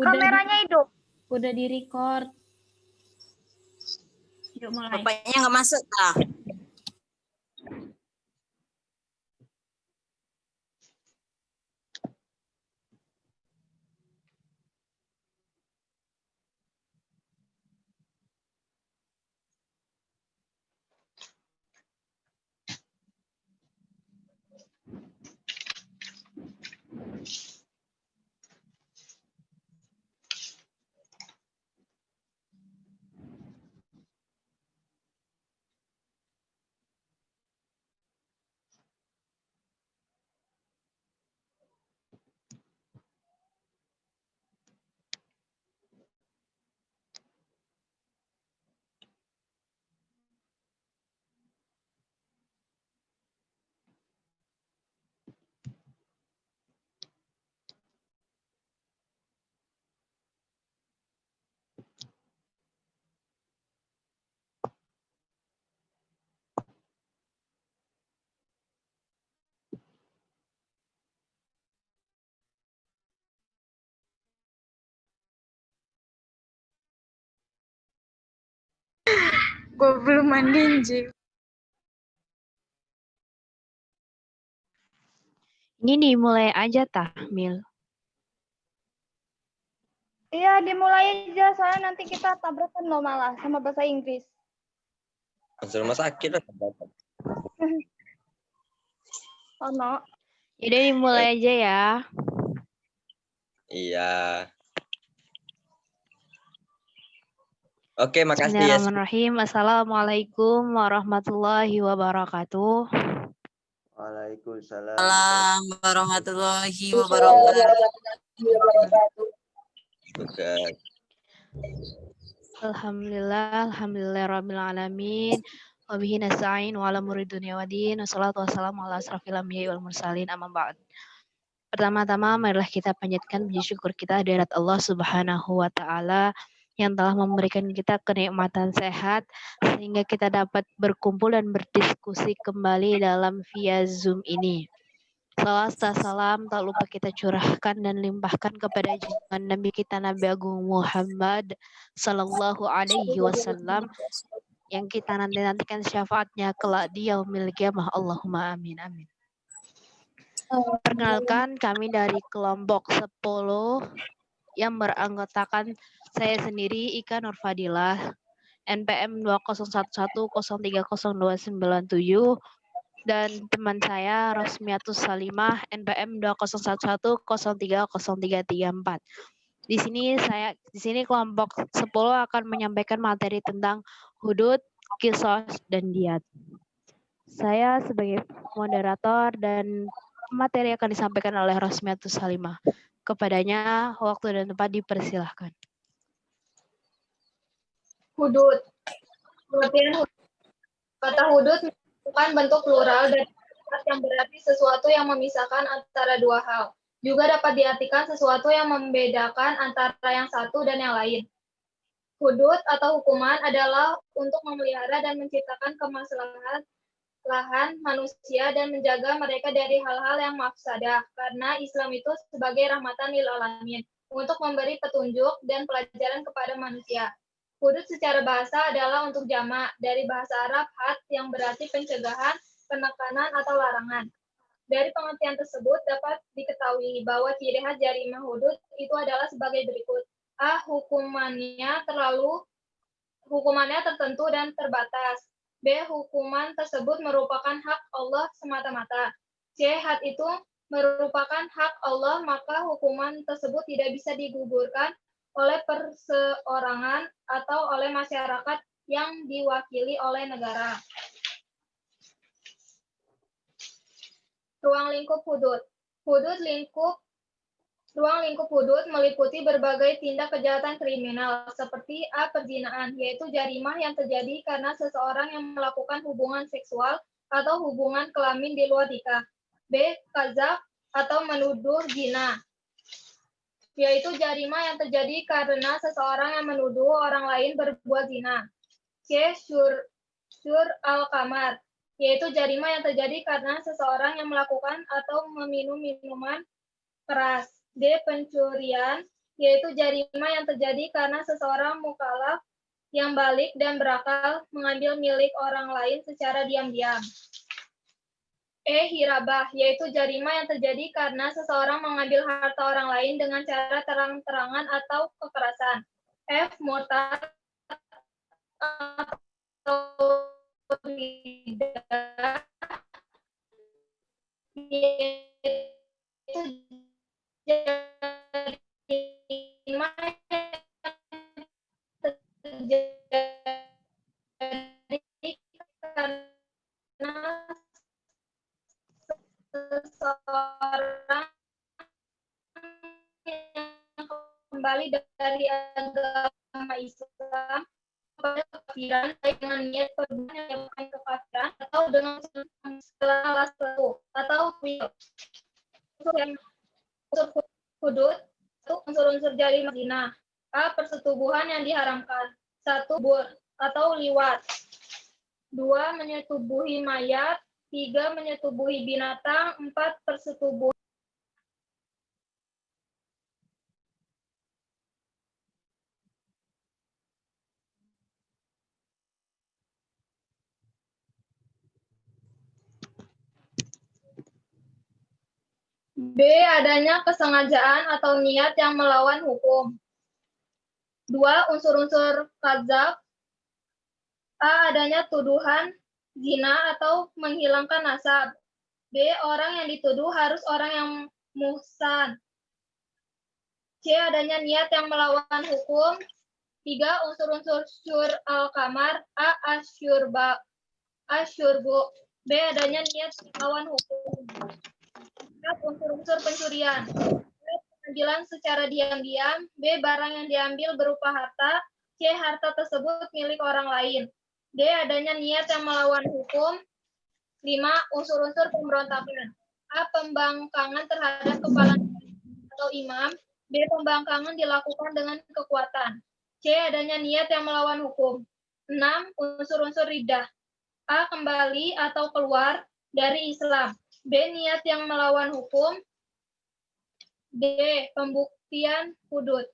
Kameranya hidup. Udah di record. Yuk mulai. Bapaknya nggak masuk tak? Gue belum mandiin, Ji. Ini dimulai aja tah, Mil. Iya, dimulai aja. Soalnya nanti kita tabrakan loh malah sama bahasa Inggris. Masuk rumah sakit lah. Oh, no. Jadi dimulai aja ya. Iya. Oke, makasih ya. Bismillahirrahmanirrahim. Assalamualaikum warahmatullahi wabarakatuh. Waalaikumsalam. Salam warahmatullahi wabarakatuh. Oke. Alhamdulillah rabbil wabihi nasta'in wa ala umuri dunya waddin wassalatu wassalamu ala asrofil anbiya'i wal mursalin amma ba'd. Pertama-tama marilah kita panjatkan puji syukur kita hadirat Allah Subhanahu wa taala yang telah memberikan kita kenikmatan sehat sehingga kita dapat berkumpul dan berdiskusi kembali dalam via Zoom ini. Salawat salam tak lupa kita curahkan dan limpahkan kepada junjungan Nabi kita Nabi Agung Muhammad sallallahu alaihi wasallam yang kita nantikan syafaatnya kelak di yaumil qiyamah. Allahumma amin amin. Perkenalkan, kami dari kelompok 10 yang beranggotakan saya sendiri Ika Nurfadilah, NPM 2011030297 dan teman saya Rosmiatus Salimah, NPM 2011030334. Di sini kelompok 10 akan menyampaikan materi tentang hudud, qisas, dan diyat. Saya sebagai moderator dan materi akan disampaikan oleh Rosmiatus Salimah. Kepadanya waktu dan tempat dipersilahkan. Hudud. Pengertian hudud. Kata hudud merupakan bentuk plural dan yang berarti sesuatu yang memisahkan antara dua hal. Juga dapat diartikan sesuatu yang membedakan antara yang satu dan yang lain. Hudud atau hukuman adalah untuk memelihara dan menciptakan kemaslahatan manusia dan menjaga mereka dari hal-hal yang mafsadah, karena Islam itu sebagai rahmatan lil alamin untuk memberi petunjuk dan pelajaran kepada manusia. Hudud secara bahasa adalah untuk jamak dari bahasa Arab had yang berarti pencegahan, penekanan atau larangan. Dari pengertian tersebut dapat diketahui bahwa ciri khas jarimah hudud itu adalah sebagai berikut. A. Hukumannya tertentu dan terbatas. B. Hukuman tersebut merupakan hak Allah semata-mata. C. Had itu merupakan hak Allah, maka hukuman tersebut tidak bisa digugurkan oleh perseorangan atau oleh masyarakat yang diwakili oleh negara. Ruang lingkup hudud. Ruang lingkup hudud meliputi berbagai tindak kejahatan kriminal seperti A. Perzinahan, yaitu jarimah yang terjadi karena seseorang yang melakukan hubungan seksual atau hubungan kelamin di luar nikah. B. Qazaf atau menuduh zina, yaitu jarimah yang terjadi karena seseorang yang menuduh orang lain berbuat zina. C. Syur al-Kamar, yaitu jarimah yang terjadi karena seseorang yang melakukan atau meminum minuman keras. D. Pencurian, yaitu jarima yang terjadi karena seseorang mukallaf yang balik dan berakal mengambil milik orang lain secara diam-diam. Hirabah, yaitu jarima yang terjadi karena seseorang mengambil harta orang lain dengan cara terang-terangan atau kekerasan. Murtad atau ridah, yaitu jarima yang terjadi karena seseorang yang kembali dari agama Islam kepada kekafiran, baik dengan niat perbuatan yang bukan kekafiran atau dengan setelah alas atau will. Unsur hudud, unsur-unsur jarima zina. Persetubuhan yang diharamkan. 1. Bur atau liwat. 2. Menyetubuhi mayat. 3. Menyetubuhi binatang. 4. Persetubuhan. B. Adanya kesengajaan atau niat yang melawan hukum. 2. Unsur-unsur kadzab. Adanya tuduhan zina atau menghilangkan nasab. B. Orang yang dituduh harus orang yang muhsan. C. Adanya niat yang melawan hukum. 3. Unsur-unsur syur al-kamar. Asyurbu. B. Adanya niat melawan hukum. 4. Unsur-unsur pencurian. Pengambilan secara diam-diam. B. Barang yang diambil berupa harta. C. Harta tersebut milik orang lain. D. Adanya niat yang melawan hukum. 5. Unsur-unsur pemberontakan. A. Pembangkangan terhadap kepala atau imam. B. Pembangkangan dilakukan dengan kekuatan. C. Adanya niat yang melawan hukum. 6. Unsur-unsur riddah. A. Kembali atau keluar dari Islam. B. Niat yang melawan hukum. D. Pembuktian hudud.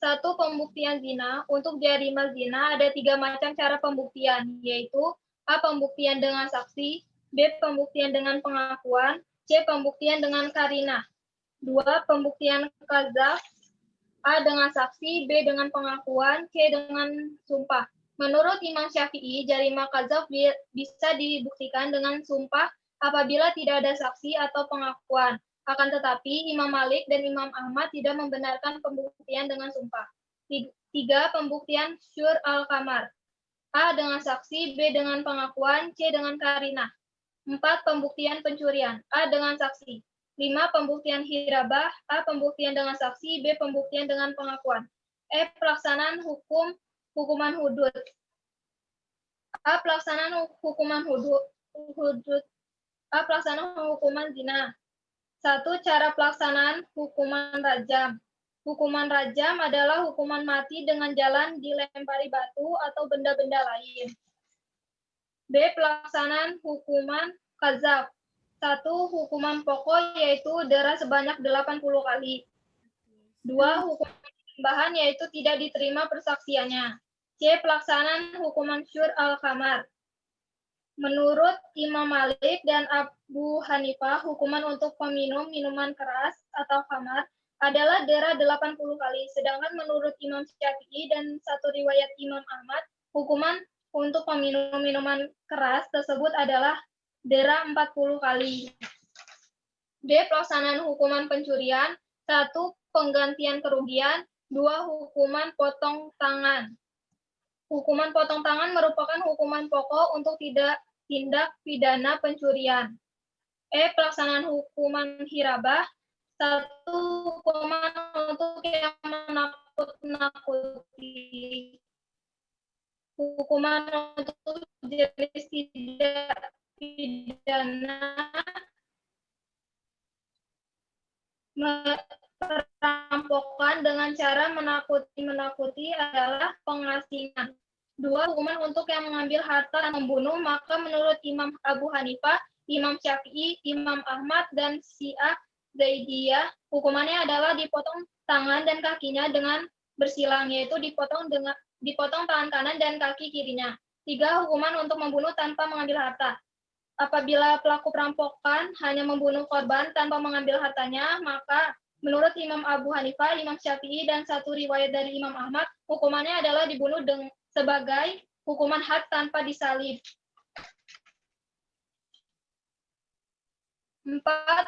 1. Pembuktian zina. Untuk jarima zina ada 3 macam cara pembuktian, yaitu A. Pembuktian dengan saksi. B. Pembuktian dengan pengakuan. C. Pembuktian dengan karinah. 2. Pembuktian kadzab. A. Dengan saksi. B. Dengan pengakuan. C. Dengan sumpah. Menurut Imam Syafi'i, jarima kadzab bisa dibuktikan dengan sumpah apabila tidak ada saksi atau pengakuan. Akan tetapi, Imam Malik dan Imam Ahmad tidak membenarkan pembuktian dengan sumpah. 3. Pembuktian syur al-kamar. A. Dengan saksi. B. Dengan pengakuan. C. Dengan karinah. 4. Pembuktian pencurian. A. Dengan saksi. 5. Pembuktian hirabah. A. Pembuktian dengan saksi. B. Pembuktian dengan pengakuan. Pelaksanaan hukuman hudud. A. Pelaksanaan hukuman hudud. A. Pelaksanaan hukuman zina. 1. Cara pelaksanaan hukuman rajam. Hukuman rajam adalah hukuman mati dengan jalan dilempari batu atau benda-benda lain. B. Pelaksanaan hukuman qazaf. 1. Hukuman pokok yaitu dera sebanyak 80 kali. 2. Hukuman tambahan yaitu tidak diterima persaksiannya. C. Pelaksanaan hukuman syur al-kamar. Menurut Imam Malik dan Abu Hanifah, hukuman untuk peminum minuman keras atau khamar adalah dera 80 kali. Sedangkan menurut Imam Syafi'i dan satu riwayat Imam Ahmad, hukuman untuk peminum minuman keras tersebut adalah dera 40 kali. D. Pelaksanaan hukuman pencurian. 1. Penggantian kerugian. 2. Hukuman potong tangan. Hukuman potong tangan merupakan hukuman pokok untuk tindak pidana pencurian. Pelaksanaan hukuman hirabah. 1. Hukuman untuk yang menakut-nakuti. Hukuman untuk jenis tidak pidana perampokan dengan cara menakuti adalah pengasingan. 2. Hukuman untuk yang mengambil harta dan membunuh, maka menurut Imam Abu Hanifah, Imam Syafi'i, Imam Ahmad, dan Syiah Zaidiyah, hukumannya adalah dipotong tangan dan kakinya dengan bersilang, yaitu dipotong tangan kanan dan kaki kirinya. 3. Hukuman untuk membunuh tanpa mengambil harta. Apabila pelaku perampokan hanya membunuh korban tanpa mengambil hartanya, maka menurut Imam Abu Hanifah, Imam Syafi'i, dan satu riwayat dari Imam Ahmad, hukumannya adalah dibunuh sebagai hukuman had tanpa disalib. 4.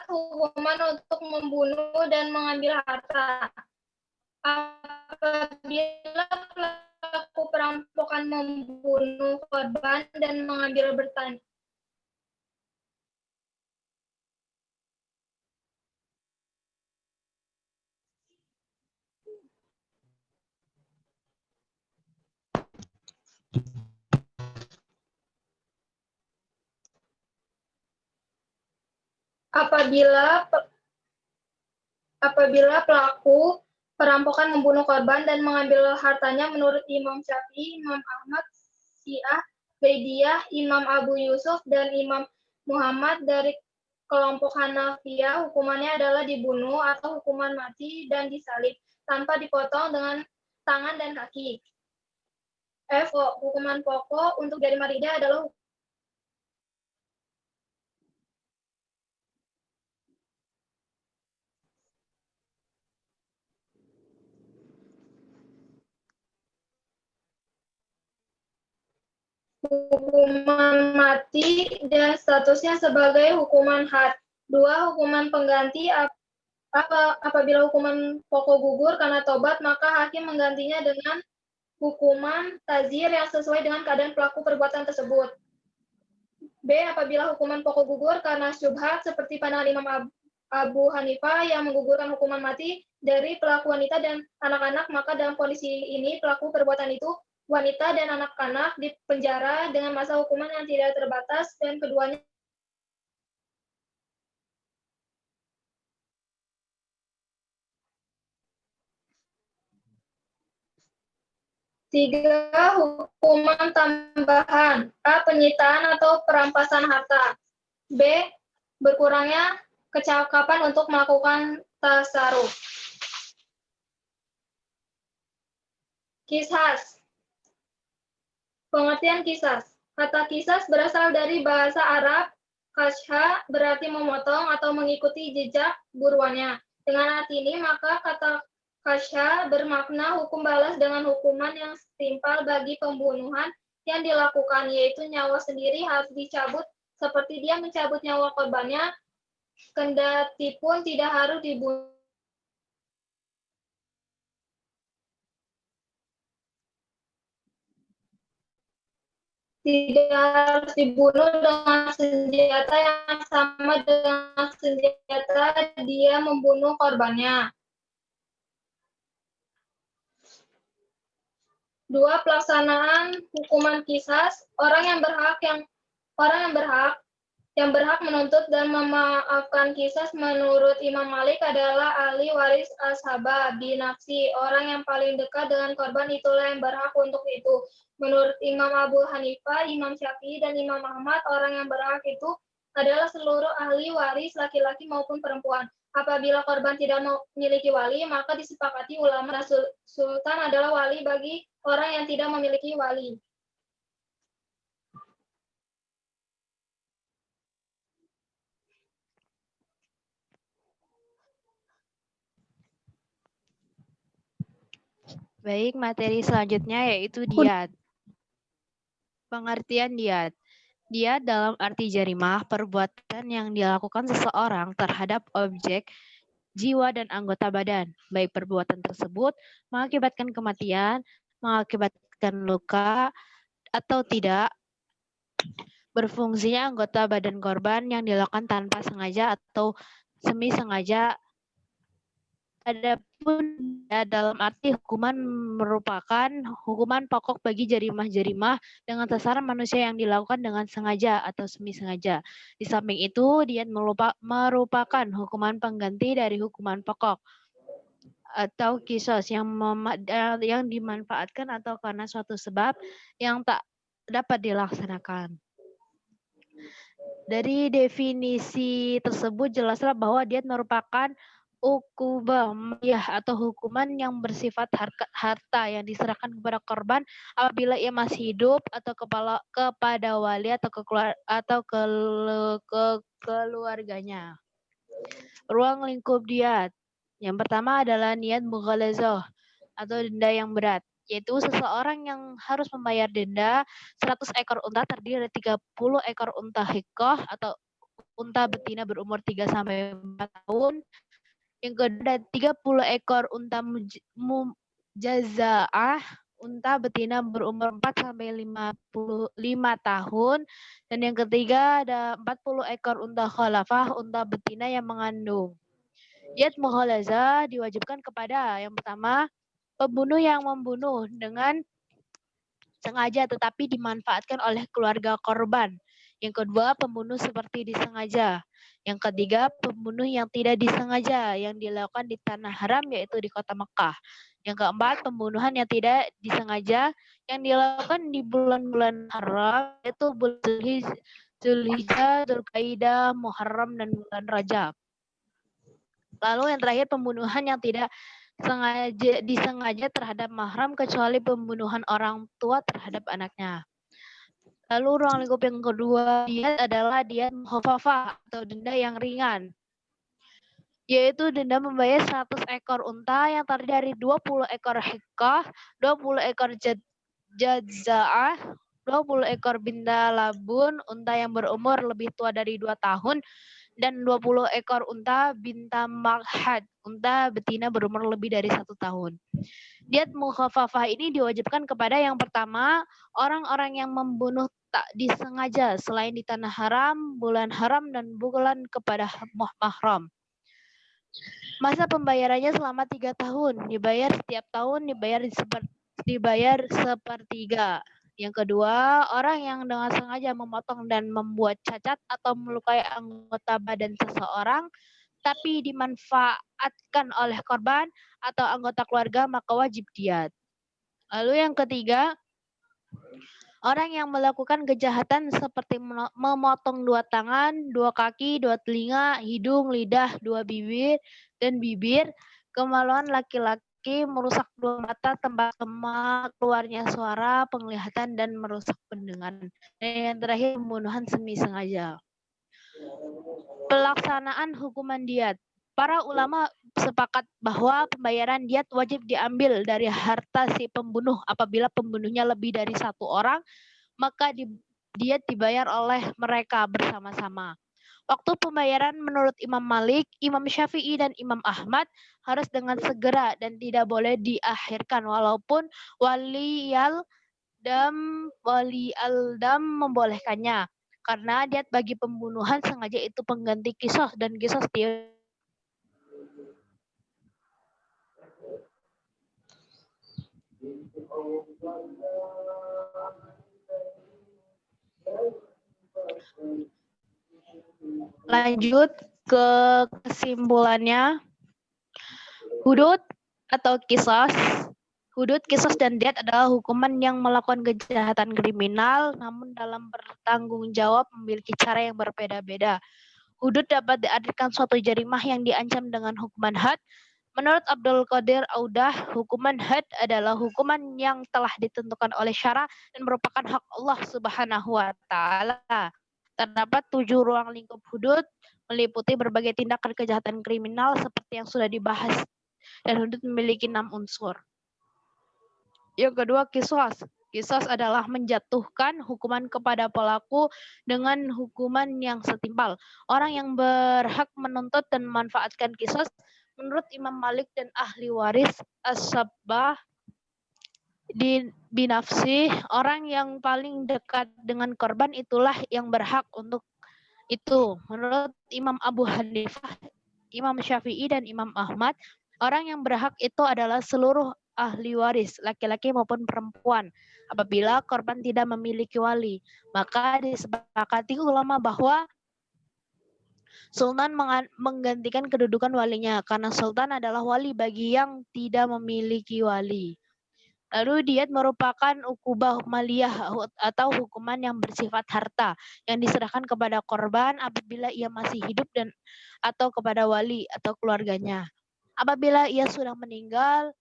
Hukuman untuk membunuh dan mengambil harta. Apabila pelaku perampokan membunuh korban dan mengambil bertanya. Apabila pelaku perampokan membunuh korban dan mengambil hartanya menurut Imam Syafi'i, Imam Ahmad, Syiah, Baidiyah, Imam Abu Yusuf, dan Imam Muhammad dari kelompok Hanafiyah, hukumannya adalah dibunuh atau hukuman mati dan disalib tanpa dipotong dengan tangan dan kaki. F. Hukuman pokok untuk jari maridah adalah hukuman mati dan statusnya sebagai hukuman had. 2. Hukuman pengganti. Apabila hukuman pokok gugur karena tobat, maka hakim menggantinya dengan hukuman tazir yang sesuai dengan keadaan pelaku perbuatan tersebut. B. Apabila hukuman pokok gugur karena syubhat seperti pandangan Imam Abu Hanifah yang menggugurkan hukuman mati dari pelaku wanita dan anak-anak, maka dalam kondisi ini pelaku perbuatan itu wanita dan anak-anak dipenjara dengan masa hukuman yang tidak terbatas dan keduanya Tiga, hukuman tambahan. A. Penyitaan atau perampasan harta. B. Berkurangnya kecakapan untuk melakukan tasarruf. Qisas. Pengertian qisas. Kata qisas berasal dari bahasa Arab. Qasha berarti memotong atau mengikuti jejak buruannya. Dengan arti ini, maka kata qasha bermakna hukum balas dengan hukuman yang setimpal bagi pembunuhan yang dilakukan, yaitu nyawa sendiri harus dicabut seperti dia mencabut nyawa korbannya, kendati pun tidak harus dibunuh. Tidak harus dibunuh dengan senjata yang sama dengan senjata dia membunuh korbannya. 2. Pelaksanaan hukuman qisas. Orang yang berhak menuntut dan memaafkan qisas menurut Imam Malik adalah ahli waris ashabah binafsi. Orang yang paling dekat dengan korban itulah yang berhak untuk itu. Menurut Imam Abu Hanifah, Imam Syafi'i, dan Imam Ahmad, orang yang berhak itu adalah seluruh ahli waris laki-laki maupun perempuan. Apabila korban tidak memiliki wali, maka disepakati ulama sultan adalah wali bagi orang yang tidak memiliki wali. Baik, materi selanjutnya yaitu diyat. Pengertian diyat. Diyat dalam arti jarimah, perbuatan yang dilakukan seseorang terhadap objek, jiwa, dan anggota badan. Baik perbuatan tersebut mengakibatkan kematian, mengakibatkan luka, atau tidak, berfungsinya anggota badan korban yang dilakukan tanpa sengaja atau semi sengaja. Adapun ya, dalam arti hukuman merupakan hukuman pokok bagi jarimah-jarimah dengan sasaran manusia yang dilakukan dengan sengaja atau semi sengaja. Di samping itu, dia merupakan hukuman pengganti dari hukuman pokok atau qisas yang dimanfaatkan atau karena suatu sebab yang tak dapat dilaksanakan. Dari definisi tersebut jelaslah bahwa dia merupakan ukubah maliyah atau hukuman yang bersifat harta yang diserahkan kepada korban apabila ia masih hidup atau kepada wali atau keluarganya. Ruang lingkup diat. Yang pertama adalah niat mughalazah atau denda yang berat, yaitu seseorang yang harus membayar denda 100 ekor unta terdiri dari 30 ekor unta hikoh atau unta betina berumur 3 sampai 4 tahun. Yang kedua ada 30 ekor unta mujazaah, unta betina berumur 4 sampai 55 tahun. Dan yang ketiga ada 40 ekor unta khalafah, unta betina yang mengandung. Diat mughalazah diwajibkan kepada yang pertama pembunuh yang membunuh dengan sengaja tetapi dimanfaatkan oleh keluarga korban. Yang kedua, pembunuh seperti disengaja. Yang ketiga, pembunuh yang tidak disengaja yang dilakukan di tanah haram yaitu di kota Mekah. Yang keempat, pembunuhan yang tidak disengaja yang dilakukan di bulan-bulan haram yaitu bulan Zulhijjah, Dzulqa'dah, Muharram dan bulan Rajab. Lalu yang terakhir, pembunuhan yang tidak disengaja terhadap mahram kecuali pembunuhan orang tua terhadap anaknya. Lalu ruang lingkup yang kedua diat adalah diat mukhafafah atau denda yang ringan, yaitu denda membayar 100 ekor unta yang terdiri dari 20 ekor hikah, 20 ekor jadza'ah, 20 ekor binda labun, unta yang berumur lebih tua dari 2 tahun, dan 20 ekor unta binta maghad, unta betina berumur lebih dari 1 tahun. Diat mukhafafah ini diwajibkan kepada yang pertama, orang-orang yang membunuh tak disengaja selain di tanah haram, bulan haram, dan bulan kepada mahram. Masa pembayarannya selama 3 tahun, dibayar setiap tahun, dibayar sepertiga. Yang kedua, orang yang dengan sengaja memotong dan membuat cacat atau melukai anggota badan seseorang, tapi dimanfaatkan oleh korban atau anggota keluarga, maka wajib diat. Lalu yang ketiga, orang yang melakukan kejahatan seperti memotong 2 tangan, 2 kaki, 2 telinga, hidung, lidah, 2 bibir, dan bibir, kemaluan laki-laki, merusak 2 mata, tempat lemak, keluarnya suara, penglihatan, dan merusak pendengaran. Dan yang terakhir, pembunuhan semi sengaja. Pelaksanaan hukuman diat. Para ulama sepakat bahwa pembayaran diat wajib diambil dari harta si pembunuh. Apabila pembunuhnya lebih dari 1 orang, maka diat dibayar oleh mereka bersama-sama. Waktu pembayaran menurut Imam Malik, Imam Syafi'i, dan Imam Ahmad harus dengan segera dan tidak boleh diakhirkan walaupun wali al-dam membolehkannya. Karena diat bagi pembunuhan sengaja itu pengganti qisas dan qisas dia lanjut ke kesimpulannya. Hudud atau qisas. Hudud, qisas, dan diat adalah hukuman yang melakukan kejahatan kriminal namun dalam bertanggung jawab memiliki cara yang berbeda-beda. Hudud dapat diartikan suatu jarimah yang diancam dengan hukuman had. Menurut Abdul Qadir Audah, hukuman had adalah hukuman yang telah ditentukan oleh syara dan merupakan hak Allah Subhanahu wa taala. Terdapat 7 ruang lingkup hudud meliputi berbagai tindakan kejahatan kriminal seperti yang sudah dibahas, dan hudud memiliki 6 unsur. Yang kedua, qisas. Qisas adalah menjatuhkan hukuman kepada pelaku dengan hukuman yang setimpal. Orang yang berhak menuntut dan memanfaatkan qisas menurut Imam Malik dan ahli waris as-sabbah binafsi, orang yang paling dekat dengan korban itulah yang berhak untuk itu. Menurut Imam Abu Hanifah, Imam Syafi'i, dan Imam Ahmad, orang yang berhak itu adalah seluruh ahli waris, laki-laki maupun perempuan. Apabila korban tidak memiliki wali, maka disepakati ulama bahwa sultan menggantikan kedudukan walinya, karena sultan adalah wali bagi yang tidak memiliki wali. Lalu diat merupakan ukubah maliyah atau hukuman yang bersifat harta yang diserahkan kepada korban apabila ia masih hidup dan atau kepada wali atau keluarganya. Apabila ia sudah meninggal,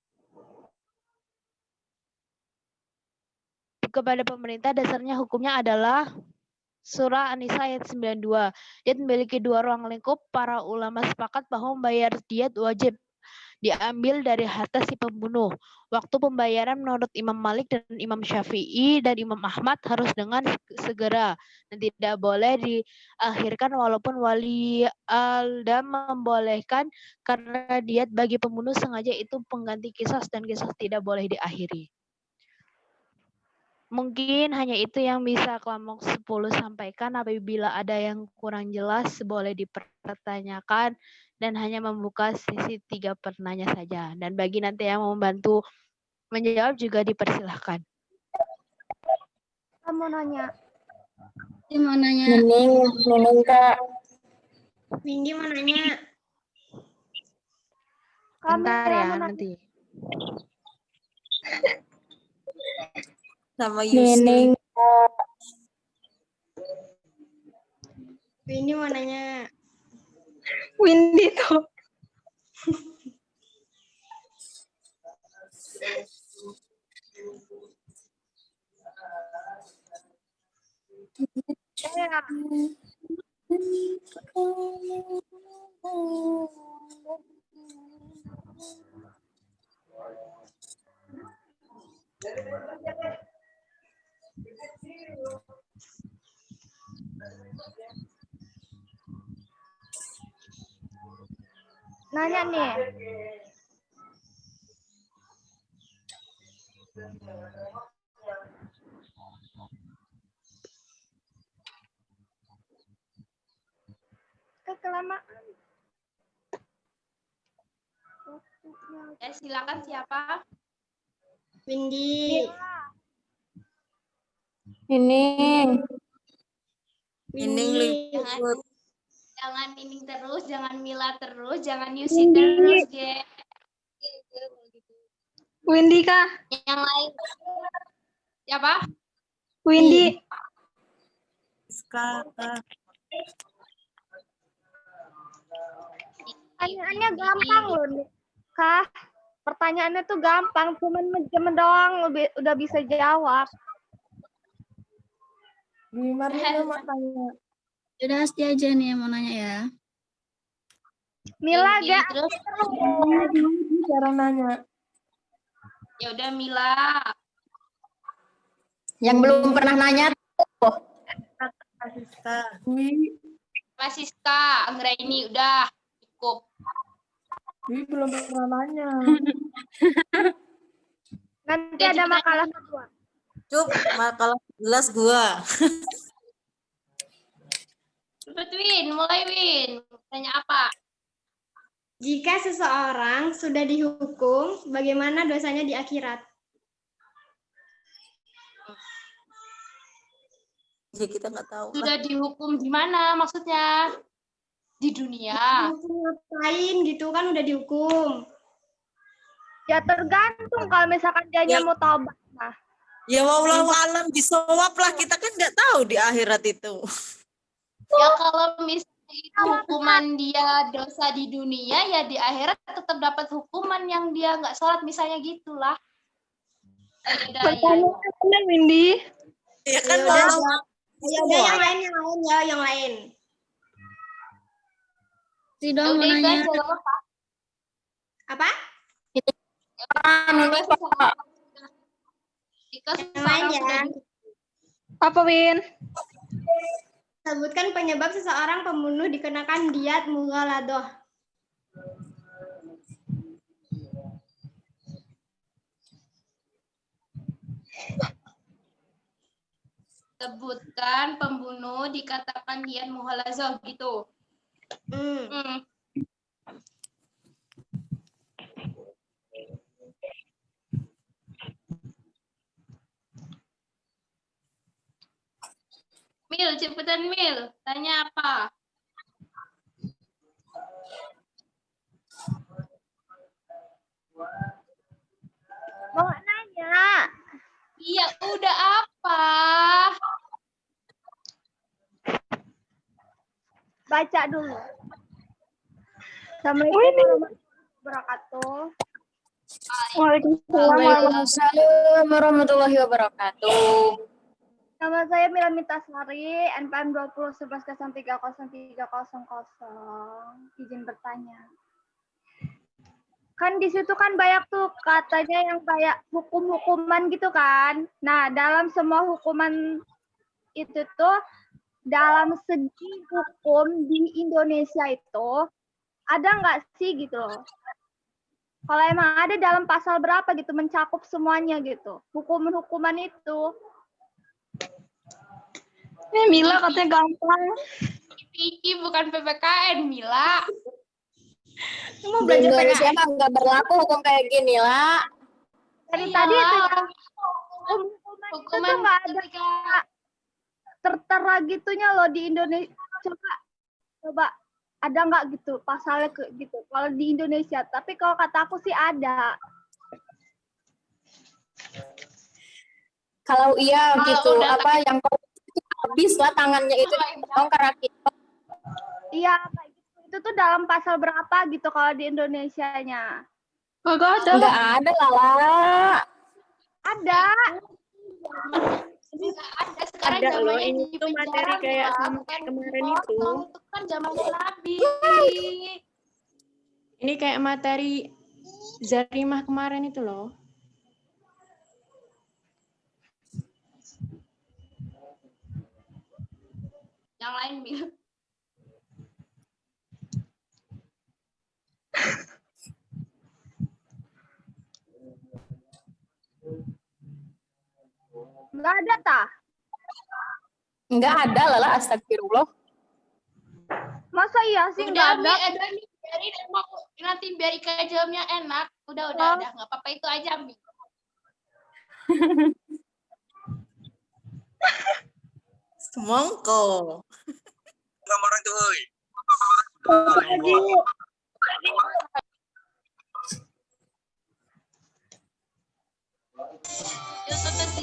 kepada pemerintah dasarnya hukumnya adalah Surah An-Nisa ayat 92. Diat memiliki 2 ruang lingkup. Para ulama sepakat bahwa membayar diat wajib diambil dari harta si pembunuh. Waktu pembayaran menurut Imam Malik dan Imam Syafi'i dan Imam Ahmad harus dengan segera dan tidak boleh diakhirkan walaupun wali al-dam membolehkan karena diat bagi pembunuh sengaja itu pengganti qisas dan qisas tidak boleh diakhiri. Mungkin hanya itu yang bisa kelompok 10 sampaikan. Apabila ada yang kurang jelas, boleh dipertanyakan dan hanya membuka sesi 3 penanya saja. Dan bagi nanti yang mau membantu menjawab juga dipersilahkan. Kamu nanya. Mau nanya. Nining Kak. Windy mau nanya. Bentar ya mau nanya. nanti. Sama Nining Yusuf. Kak. Windy mau nanya. Windy tuh. Nanya nih. Kelamaan. Silakan siapa? Windy. Nining. Nining liput. Jangan Nining terus, jangan Mila terus, jangan Yusi terus, Ge. Windy kah? Yang lain. Siapa? Windy. Kakak. Pertanyaannya gampang loh, Kak. Pertanyaannya tuh gampang, cuman doang udah bisa jawab. Marina mau tanya. Udah Asti aja nih yang mau nanya ya. Mila Windy, gak? terus Cara nanya. ya udah Mila. Yang belum pernah nanya tuh. Mas Siska, Anggraini udah cukup. Belum pernah nanya. Nanti Udah, ada cepetan. makalah kedua. Cup, makalah 11 gua. Cepet Win, mulai Win. Tanya apa? Jika seseorang sudah dihukum, bagaimana dosanya di akhirat? Ya kita nggak tahu lah. Sudah dihukum di mana maksudnya? Di dunia. Ngapain gitu kan udah dihukum. Ya tergantung kalau misalkan dia mau taubat. Nah, Ya wallahu alam bisawab lah, kita kan nggak tahu di akhirat itu. Ya kalau misalnya itu hukuman dia dosa di dunia, ya di akhirat tetap dapat hukuman yang dia nggak sholat misalnya gitulah. pertanyaannya benar, Windy. Ya kan Ya udah, wallahu Ya udah yang lain. Si Ya dong mau udah itu nanya. aja nggak apa-apa. Apa? Jika Yang lain seseorang ya. sudah Apa, Win? Sebutkan penyebab seseorang pembunuh dikenakan diat mughaladoh. sebutkan pembunuh dikatakan diat muhalazah gitu. Mil, cepetan Mil. Tanya apa? Mau nanya. Iya, udah apa? Baca dulu. Assalamualaikum warahmatullahi wabarakatuh. Waalaikumsalam warahmatullahi wabarakatuh. Nama saya Mila Mitasari, NPM 2011030300. Izin bertanya. Kan di situ kan banyak tuh katanya yang kayak hukum-hukuman gitu kan. Nah, dalam semua hukuman itu tuh, dalam segi hukum di Indonesia itu, ada nggak sih gitu loh? Kalau emang ada dalam pasal berapa gitu, mencakup semuanya gitu. Hukuman-hukuman itu. Mila katanya gampang. Iki bukan PPKN, Mila. Mau Di belajar Indonesia PKN. mah nggak berlaku hukum kayak gini lah. Dari tadi itu Iyalah. hukuman itu Hukuman tuh nggak ada ketika tertera gitunya loh di Indonesia. Coba ada nggak gitu pasalnya gitu kalau di Indonesia. Tapi kalau kata aku sih ada. Kalau iya Kalau gitu, udah apa yang habis lah tangannya itu dipotong karena kita. Iya kayak gitu. Itu tuh dalam pasal berapa gitu kalau di Indonesianya? Kagak ada. Nggak ada lah. Ada. nggak ada sekarang Ada loh, zamannya ini di tuh materi penjara, kayak Mila. sama Bukan kemarin dipotong, itu kan zamannya Nabi. Ini kayak materi Zarimah kemarin itu loh. Yang lain Mila. Nggak ada tah? Nggak ada lah, astagfirullah. Masa iya sih nggak ada? Udah nih, biarin emang nanti biar Ika jawabnya enak. Udah, nggak apa-apa itu aja, Mi. Semongko. Orang tuh, oi.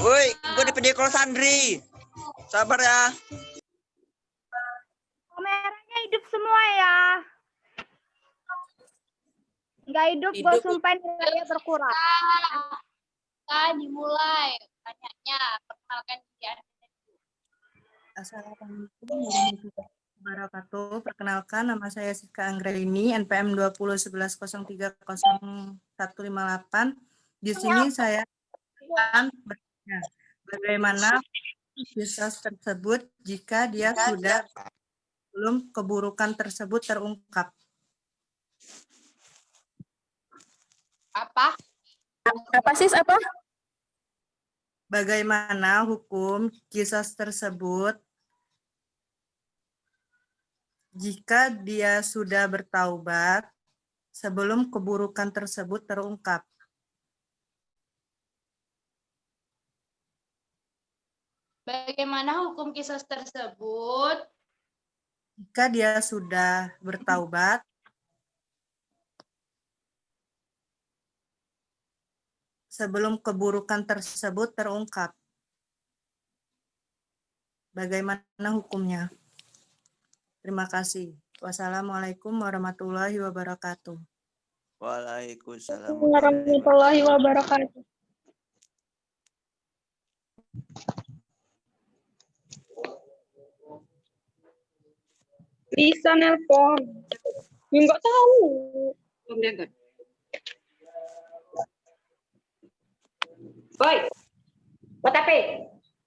Woi, gue di video call Sandri. Sabar ya. Kameranya hidup semua ya. Nggak hidup, gue Hidup. sumpahin nilainya berkurang. Kan dimulai tanyanya, perkenalkan diri Anda. Assalamualaikum warahmatullahi wabarakatuh. Perkenalkan, nama saya Siska Anggraini, NPM 2011030158. Di sini saya akan bertanya, bagaimana kasus tersebut jika dia sudah belum keburukan tersebut terungkap. Apa? Apa sis apa? Bagaimana hukum kisah tersebut jika dia sudah bertaubat sebelum keburukan tersebut terungkap? Bagaimana hukum kisah tersebut Jika dia sudah bertaubat sebelum keburukan tersebut terungkap, bagaimana hukumnya? Terima kasih. Wassalamualaikum warahmatullahi wabarakatuh. Waalaikumsalam. Warahmatullahi wabarakatuh. Bisa nelpon. Ya nggak tahu. Boy, buat apa?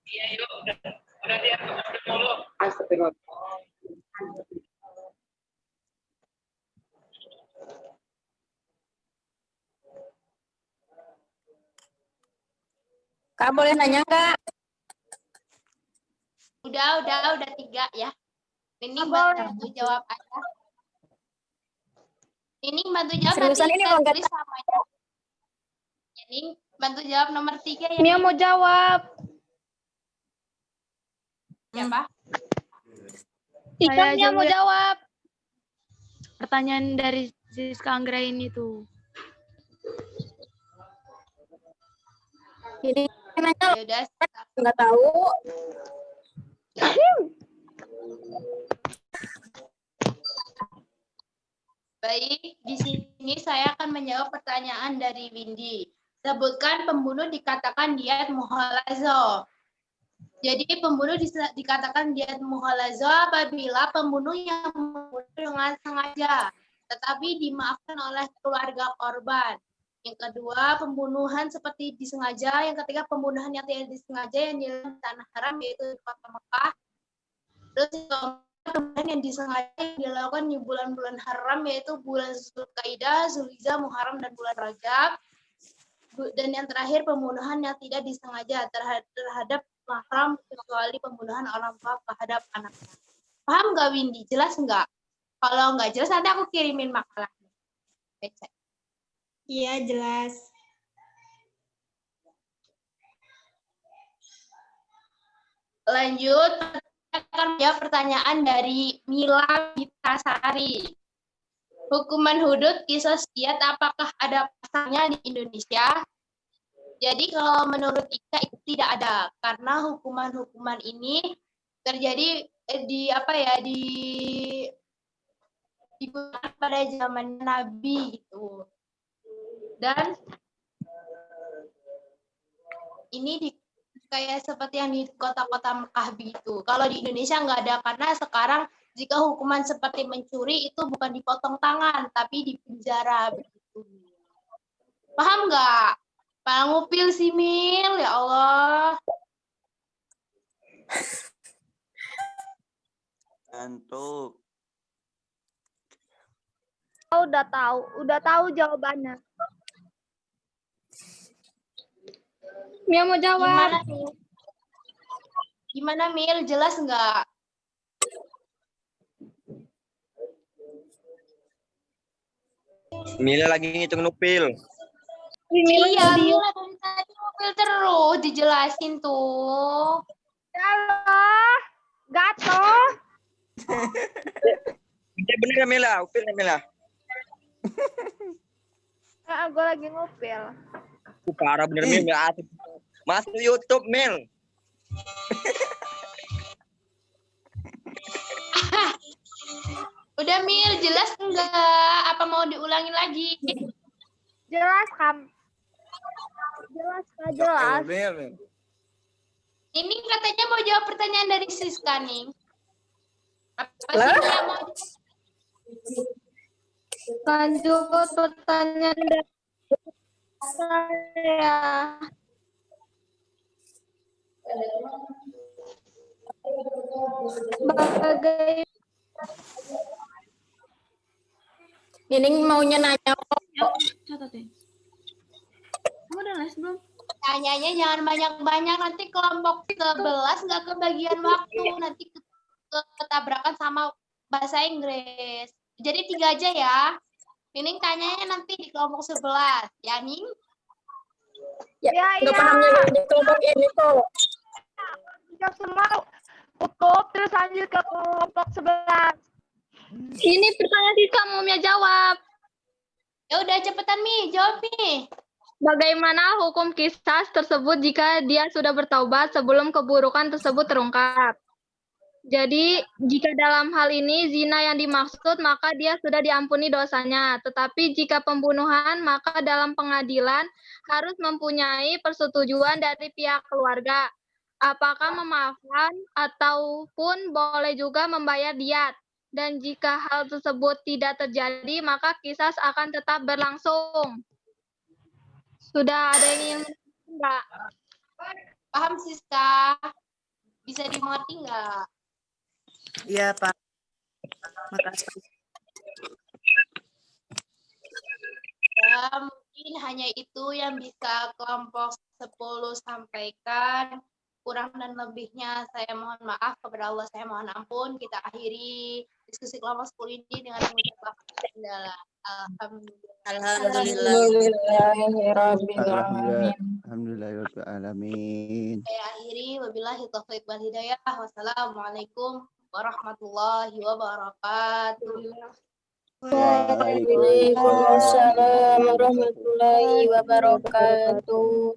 Iya, yuk. Udah dia dulu. Astagfirullah. Kak boleh nanya nggak? udah 3 ya. Ini Boleh. bantu jawab aja. Ini bantu jawab Seriusan nanti ini kita mau tulis namanya. Ini bantu jawab nomor 3 ya. Mia mau jawab. Siapa? Ikan Mia mau juga. jawab. Pertanyaan dari Siska Anggraini tuh. Ini nanya Ya udah. nggak tahu. Baik, di sini saya akan menjawab pertanyaan dari Windy. Sebutkan pembunuh dikatakan diat muhalazo. Jadi pembunuh dikatakan diat muhalazo apabila pembunuh yang membunuh dengan sengaja, tetapi dimaafkan oleh keluarga korban. Yang kedua, pembunuhan seperti disengaja. Yang ketiga, pembunuhan yang tidak disengaja yang dilakukan di tanah haram, yaitu di kota Mekah. Terus pembunuhan yang disengaja yang dilakukan di bulan-bulan haram, yaitu bulan Zulkaidah, Zulhijjah, Muharram, dan bulan Rajab. Dan yang terakhir, pembunuhan yang tidak disengaja terhadap mahram, kecuali pembunuhan orang tua terhadap anaknya. Paham nggak, Windy? Jelas nggak? Kalau nggak jelas, nanti aku kirimin makalahnya. Cek. Iya, jelas. Lanjut, akan menjawab pertanyaan dari Mila Bitasari. Hukuman hudud kisos diat apakah ada pasalnya di Indonesia? Jadi kalau menurut Ika itu tidak ada, karena hukuman-hukuman ini terjadi digunakan pada zaman Nabi gitu. Dan ini kayak seperti yang di kota-kota Mekah begitu. Kalau di Indonesia nggak ada, karena sekarang jika hukuman seperti mencuri itu bukan dipotong tangan, tapi dipenjara begitu. Paham nggak? Pak ngupil si Mil, ya Allah. Ngantuk. Udah tahu jawabannya. Mia mau jawab. Gimana Mil? Jelas nggak? Mila lagi ngitung nupil. Iya, Mila dari tadi ngupil terus dijelasin tuh. Halo, gato. Bener ya Mila, upil ya Mila. Gue lagi ngupil. Parah bener Mil, nggak asik. Masuk YouTube Mil. Udah Mil, jelas enggak? Apa mau diulangin lagi? Jelas kan? Jelas. Ini katanya mau jawab pertanyaan dari Siska nih. Apa sih yang mau Kan juga pertanyaan dari saya. Bagai Nining maunya nanya kok. Catat ya. Kamu udah les belum? Tanyanya jangan banyak-banyak, nanti kelompok 11 nggak kebagian waktu, nanti ketabrakan sama bahasa Inggris. Jadi 3 aja ya. Nining tanyanya nanti di kelompok 11. Ya, Ning? Ya, nggak pernah menjadi kelompok ini kok. Jawab semua cukup, terus lanjut ke kelompok 11. ini pertanyaan Siska mau Mia jawab. Ya udah cepetan Mi, jawab Mi. Bagaimana hukum kisas tersebut jika dia sudah bertaubat sebelum keburukan tersebut terungkap? Jadi, jika dalam hal ini zina yang dimaksud, maka dia sudah diampuni dosanya. Tetapi jika pembunuhan, maka dalam pengadilan harus mempunyai persetujuan dari pihak keluarga. Apakah memaafkan ataupun boleh juga membayar diat. Dan jika hal tersebut tidak terjadi, maka kisas akan tetap berlangsung. Sudah ada yang ingin enggak? Paham Siska? Bisa dimengerti nggak? Iya, Pak. Makasih. Ya, mungkin hanya itu yang bisa kelompok 10 sampaikan. Kurang dan lebihnya saya mohon maaf, kepada Allah saya mohon ampun. Kita akhiri diskusi kelompok 10 ini dengan mengucapkan hamdalah. Alhamdulillah. Alhamdulillahirrahmanirrahim. Saya akhiri, wabillahi taufiq wal hidayah. Wassalamualaikum warahmatullahi wabarakatuh. Waalaikumsalam warahmatullahi wabarakatuh.